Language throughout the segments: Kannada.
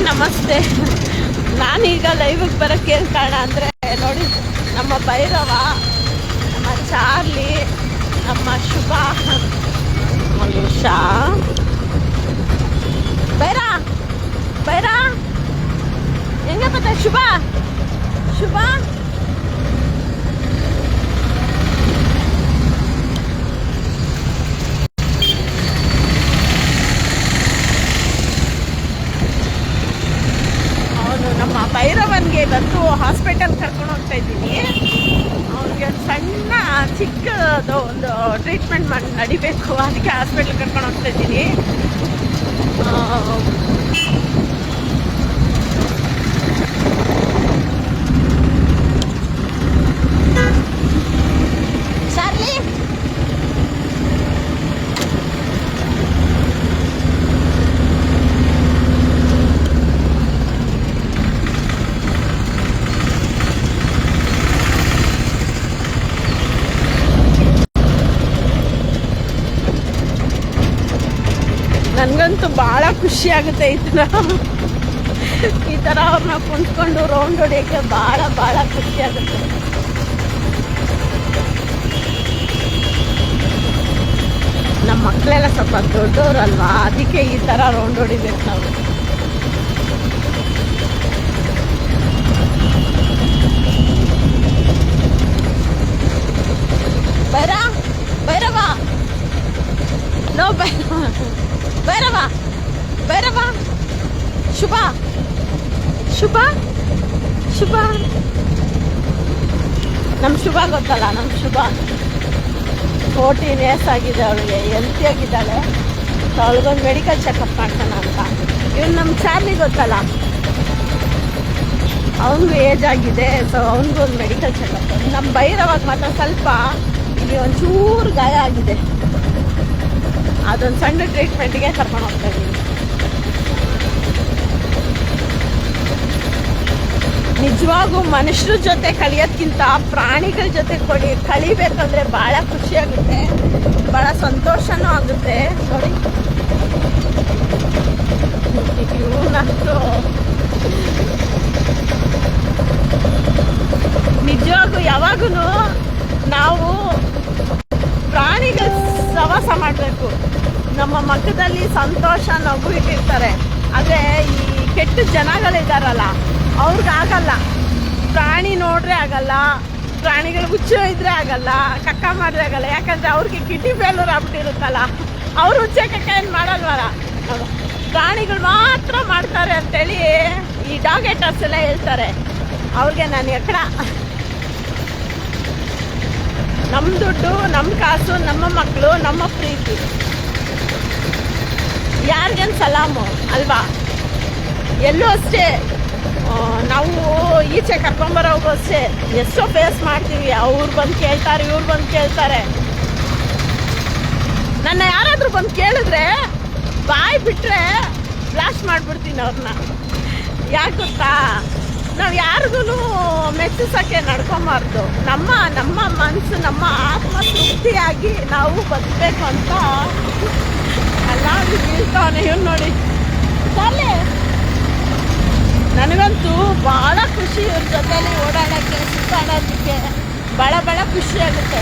ನಮಸ್ತೆ. ನಾನೀಗ ಲೈವಿಗೆ ಬರೋಕ್ಕೆ ಏನು ಕಾರಣ ಅಂದರೆ ನೋಡಿ, ನಮ್ಮ ಭೈರವ, ನಮ್ಮ ಚಾರ್ಲಿ, ನಮ್ಮ ಶುಭ, ಉಷಾ, ಬೈರ ಹೆಂಗೆ ಬತ್ತ ಶುಭ ನಮ್ಮ ಭೈರವನ್ಗೆ ಇವತ್ತು ಹಾಸ್ಪಿಟಲ್ ಕರ್ಕೊಂಡು ಹೋಗ್ತಾ ಇದ್ದೀನಿ. ಅವ್ನಿಗೆ ಒಂದು ಸಣ್ಣ ಚಿಕ್ಕದು ಒಂದು ಟ್ರೀಟ್ಮೆಂಟ್ ನಡಿಬೇಕು, ಅದಕ್ಕೆ ಹಾಸ್ಪಿಟಲ್ ಕರ್ಕೊಂಡು ಹೋಗ್ತಾ ಇದ್ದೀನಿ. ಚಾರ್ಲಿ ನನಗಂತೂ ಭಾಳ ಖುಷಿ ಆಗುತ್ತೆ ಈ ಥರ ಅವ್ರನ್ನ ಕುಂತ್ಕೊಂಡು ರೌಂಡ್ ಹೊಡಿಯೋಕ್ಕೆ ಭಾಳ ಖುಷಿ ಆಗುತ್ತೆ. ನಮ್ಮ ಮಕ್ಕಳೆಲ್ಲ ಸ್ವಲ್ಪ ದೊಡ್ಡವ್ರಲ್ವಾ, ಅದಕ್ಕೆ ಈ ಥರ ರೌಂಡ್ ಹೊಡಿಬೇಕು ನಾವು. ಭೈರವ ನೋ ಭೈರವ ಶುಭ ನಮ್ಮ ಶುಭ ಗೊತ್ತಲ್ಲ, ನಮ್ಮ ಶುಭ 14 years ಆಗಿದೆ ಅವಳಿಗೆ, ಹೆಲ್ತಿ ಆಗಿದ್ದಾಳೆ. ಸೊ ಅವಳಿಗೊಂದು ಮೆಡಿಕಲ್ ಚೆಕಪ್ ಮಾಡ್ತಾನ ಅಂತ. ಇವನು ನಮ್ಮ ಚಾರ್ಲಿ ಗೊತ್ತಲ್ಲ, ಅವನಿಗೂ ಏಜ್ ಆಗಿದೆ. ಸೊ ಅವನಿಗೊಂದು ಮೆಡಿಕಲ್ ಚೆಕಪ್. ನಮ್ಮ ಭೈರವಾಗ ಮಾತ್ರ ಸ್ವಲ್ಪ ಇಲ್ಲಿ ಒಂಚೂರು ಗಾಯ ಆಗಿದೆ, ಅದೊಂದು ಸಣ್ಣ ಟ್ರೀಟ್ಮೆಂಟ್ಗೆ ಕರ್ಕೊಂಡು ಹೋಗ್ತಾ ಇದ್ದೀನಿ. ನಿಜವಾಗೂ ಮನುಷ್ಯರ ಜೊತೆ ಕಲಿಯೋದ್ಕಿಂತ ಪ್ರಾಣಿಗಳ ಜೊತೆ ಕಲಿಬೇಕಂದ್ರೆ ಭಾಳ ಖುಷಿಯಾಗುತ್ತೆ, ಭಾಳ ಸಂತೋಷನೂ ಆಗುತ್ತೆ. ನೋಡಿ ಇವನಂತೂ ನಿಜವಾಗೂ ಯಾವಾಗೂ ನಾವು ಪ್ರಾಣಿಗಳ ಸವಾಸ ಮಾಡಬೇಕು. ನಮ್ಮ ಮಕ್ಕದಲ್ಲಿ ಸಂತೋಷ ನಗು ಇಟ್ಟಿರ್ತಾರೆ, ಆದರೆ ಈ ಕೆಟ್ಟ ಜನಗಳಿದ್ದಾರಲ್ಲ ಅವ್ರಿಗಾಗಲ್ಲ. ಪ್ರಾಣಿ ನೋಡ್ರೆ ಆಗಲ್ಲ, ಪ್ರಾಣಿಗಳು ಹುಚ್ಚು ಇದ್ರೆ ಆಗಲ್ಲ, ಕಕ್ಕ ಮಾಡಿದ್ರೆ ಆಗಲ್ಲ. ಯಾಕಂದರೆ ಅವ್ರಿಗೆ ಕಿಡ್ನಿ ಫೇಲ್ಯೂರ್ ಆಗ್ಬಿಟ್ಟಿರುತ್ತಲ್ಲ, ಅವ್ರು ಹುಚ್ಚೆ ಕಕ್ಕ ಏನು ಮಾಡಲ್ವಲ್ಲ. ಪ್ರಾಣಿಗಳು ಮಾತ್ರ ಮಾಡ್ತಾರೆ ಅಂತೇಳಿ ಈ ಡಾಗ್ ಹೇಟರ್ಸ್ ಎಲ್ಲ ಹೇಳ್ತಾರೆ. ಅವ್ರಿಗೆ ನಾನು ಎಕ್ಕಡ, ನಮ್ಮ ದುಡ್ಡು, ನಮ್ಮ ಕಾಸು, ನಮ್ಮ ಮಕ್ಕಳು, ನಮ್ಮ ಪ್ರೀತಿ, ಯಾರಿಗೇನು ಸಲಾಮು ಅಲ್ವಾ? ಎಲ್ಲೂ ಅಷ್ಟೇ ನಾವು ಈಚೆ ಕರ್ಕೊಂಬರೋಗೂ ಅಷ್ಟೇ ಎಷ್ಟೋ ಫೇಸ್ ಮಾಡ್ತೀವಿ. ಅವ್ರು ಬಂದು ಕೇಳ್ತಾರೆ, ಇವ್ರು ಬಂದು ಕೇಳ್ತಾರೆ. ನನ್ನ ಯಾರಾದರೂ ಬಂದು ಕೇಳಿದ್ರೆ ಬಾಯಿ ಬಿಟ್ಟರೆ ಬ್ಲಾಸ್ಟ್ ಮಾಡಿಬಿಡ್ತೀನಿ ಅವ್ರನ್ನ. ಯಾಕೆ ಗೊತ್ತಾ, ನಾವು ಯಾರಿಗೂ ಮೆಚ್ಚಿಸೋಕ್ಕೆ ನಡ್ಕೊಂಬಾರ್ದು. ನಮ್ಮ ಮನಸ್ಸು, ನಮ್ಮ ಆತ್ಮ ತೃಪ್ತಿಯಾಗಿ ನಾವು ಬದುಕಬೇಕು ಅಂತ ಎಲ್ಲಾದ್ರೂ ಬೀಳ್ತಾವನೆ. ಇವ್ನು ನೋಡಿ ಚಾಲೆ, ನನಗಂತೂ ಭಾಳ ಖುಷಿ ಇವ್ರ ಜೊತೆಲಿ ಓಡಾಡೋಕ್ಕೆ, ಸುತ್ತಾಡೋದಕ್ಕೆ ಭಾಳ ಖುಷಿ ಆಗುತ್ತೆ.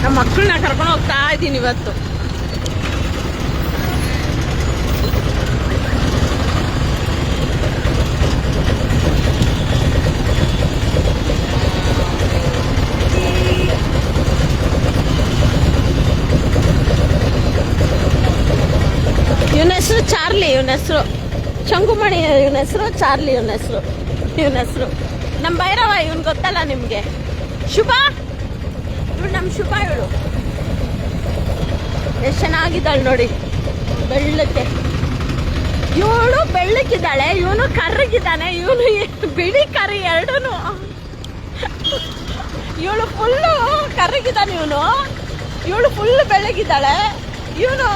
ನಮ್ಮ ಮಕ್ಕಳನ್ನ ಕರ್ಕೊಂಡು ಹೋಗ್ತಾ ಇದ್ದೀನಿ ಇವತ್ತು. ಇವನ ಹೆಸರು ಚಾರ್ಲಿ, ಇವನ ಹೆಸರು ಶಂಕುಮಣಿ, ಇವನ ಹೆಸರು ಚಾರ್ಲಿ, ಇವನ ಹೆಸರು ನಮ್ಮ ಭೈರವ. ಇವನ್ ಗೊತ್ತಲ್ಲ ನಿಮಗೆ, ಶುಭ. ಇವಳು ನಮ್ಮ ಶುಭ. ಇವಳು ಎಷ್ಟು ಚೆನ್ನಾಗಿದ್ದಾಳೆ ನೋಡಿ, ಬೆಳ್ಳಕ್ಕೆ. ಇವಳು ಬೆಳ್ಳಕ್ಕಿದ್ದಾಳೆ, ಇವನು ಕರ್ರಗಿದ್ದಾನೆ. ಇವನು ಬಿಳಿ ಕರಿ ಎರಡೂ. ಇವಳು ಫುಲ್ಲು ಕರ್ರಗಿದ್ದಾನೆ, ಇವಳು ಫುಲ್ ಬೆಳ್ಳಗಿದ್ದಾಳೆ. ಇವನು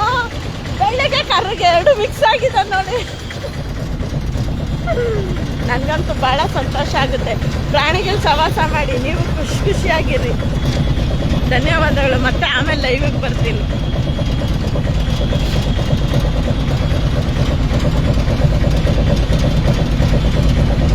ಬೆಳ್ಳಗೆ ಕರ್ರಗೆ ಎರಡು ಮಿಕ್ಸ್ ಆಗಿದೆ ನೋಡಿ. ನನಗಂತೂ ಭಾಳ ಸಂತೋಷ ಆಗುತ್ತೆ. ಪ್ರಾಣಿಗಳು ಸವಾಸ ಮಾಡಿ ನೀವು ಖುಷಿಯಾಗಿರಿ. ಧನ್ಯವಾದಗಳು. ಮತ್ತೆ ಆಮೇಲೆ ಲೈವಿಗೆ ಬರ್ತೀನಿ.